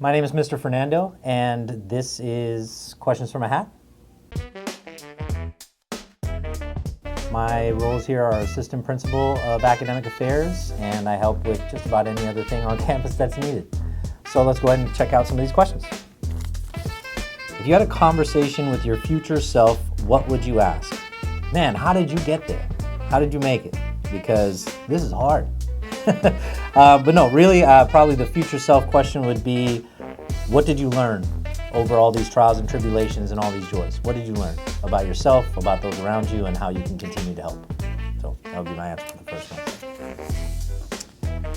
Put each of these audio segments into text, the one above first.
My name is Mr. Fernando, and this is Questions from a Hat. My roles here are Assistant Principal of Academic Affairs, and I help with just about any other thing on campus that's needed. So let's go ahead and check out some of these questions. If you had a conversation with your future self, what would you ask? Man, how did you get there? How did you make it? Because this is hard. But no, really, probably the future self question would be, what did you learn over all these trials and tribulations and all these joys? What did you learn about yourself, about those around you, and how you can continue to help? So that would be my answer for the first one.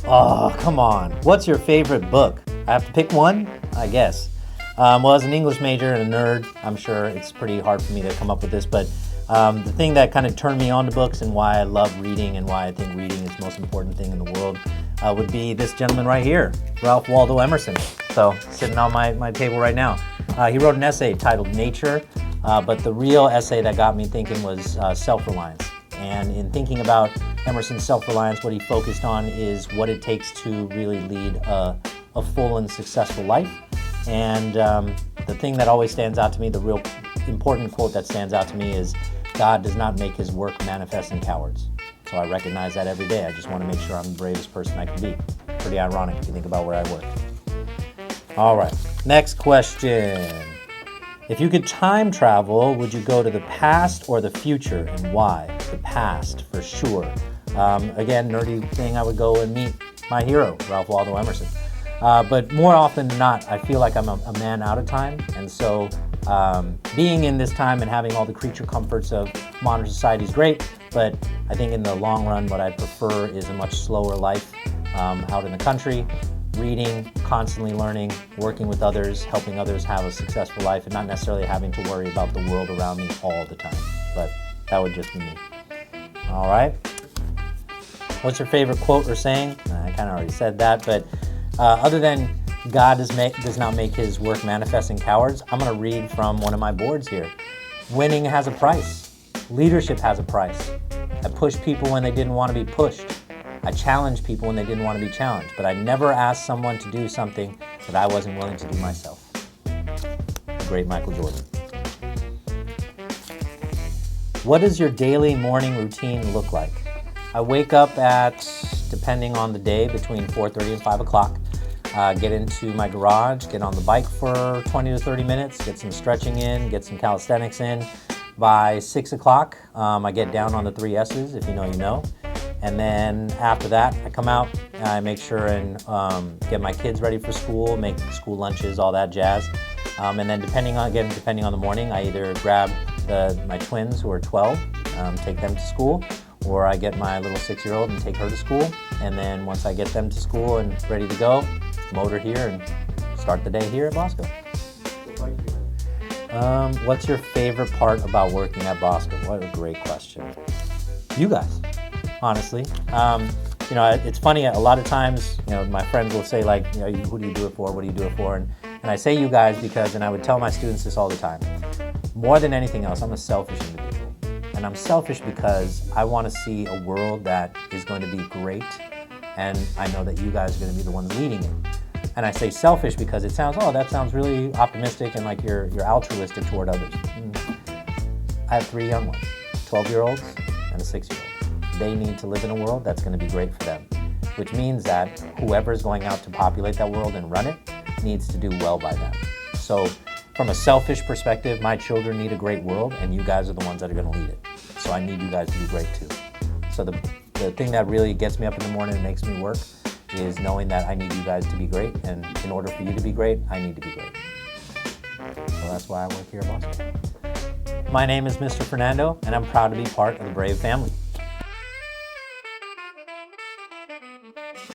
Oh, come on. What's your favorite book? I have to pick one? I guess. Well, as an English major and a nerd, I'm sure it's pretty hard for me to come up with this, but the thing that kind of turned me on to books and why I love reading and why I think reading is the most important thing in the world would be this gentleman right here, Ralph Waldo Emerson. So, sitting on my table right now. He wrote an essay titled Nature, but the real essay that got me thinking was self-reliance. And in thinking about Emerson's self-reliance, what he focused on is what it takes to really lead a full and successful life. And the thing that always stands out to me, the real important quote that stands out to me is, God does not make his work manifest in cowards. So I recognize that every day. I just want to make sure I'm the bravest person I can be. Pretty ironic if you think about where I work. All right, next question. If you could time travel, would you go to the past or the future, and why? The past, for sure. Again, nerdy thing, I would go and meet my hero, Ralph Waldo Emerson. But more often than not, I feel like I'm a man out of time, and so being in this time and having all the creature comforts of modern society is great, but I think in the long run, what I prefer is a much slower life out in the country, reading, constantly learning, working with others, helping others have a successful life, and not necessarily having to worry about the world around me all the time. But that would just be me. All right. What's your favorite quote or saying? I kind of already said that, but other than God does not make his work manifest in cowards, I'm going to read from one of my boards here. Winning has a price. Leadership has a price. I pushed people when they didn't want to be pushed. I challenged people when they didn't want to be challenged, but I never asked someone to do something that I wasn't willing to do myself. The great Michael Jordan. What does your daily morning routine look like? I wake up at, depending on the day, between 4:30 and 5 o'clock. Get into my garage, get on the bike for 20 to 30 minutes, get some stretching in, get some calisthenics in. By 6 o'clock, I get down on the 3 S's, if you know, you know. And then after that, I come out, I make sure and get my kids ready for school, make school lunches, all that jazz. And then depending on the morning, I either grab my twins who are 12, take them to school, or I get my little 6-year-old and take her to school. And then once I get them to school and ready to go, motor here and start the day here at Bosco. What's your favorite part about working at Bosco? What a great question. You guys, honestly. It's funny, a lot of times, my friends will say like, who do you do it for? What do you do it for? And I say you guys because, and I would tell my students this all the time, more than anything else, I'm a selfish individual. And I'm selfish because I want to see a world that is going to be great, and I know that you guys are going to be the ones leading it. And I say selfish because it sounds, that sounds really optimistic and like you're altruistic toward others. I have 3 young ones, 12-year-olds and a 6-year-old. They need to live in a world that's going to be great for them, which means that whoever's going out to populate that world and run it needs to do well by them. So from a selfish perspective, my children need a great world, and you guys are the ones that are going to lead it. So I need you guys to be great too. So the thing that really gets me up in the morning and makes me work is knowing that I need you guys to be great, and in order for you to be great, I need to be great. So that's why I work here at Bosco. My name is Mr. Fernando, and I'm proud to be part of the Brave family.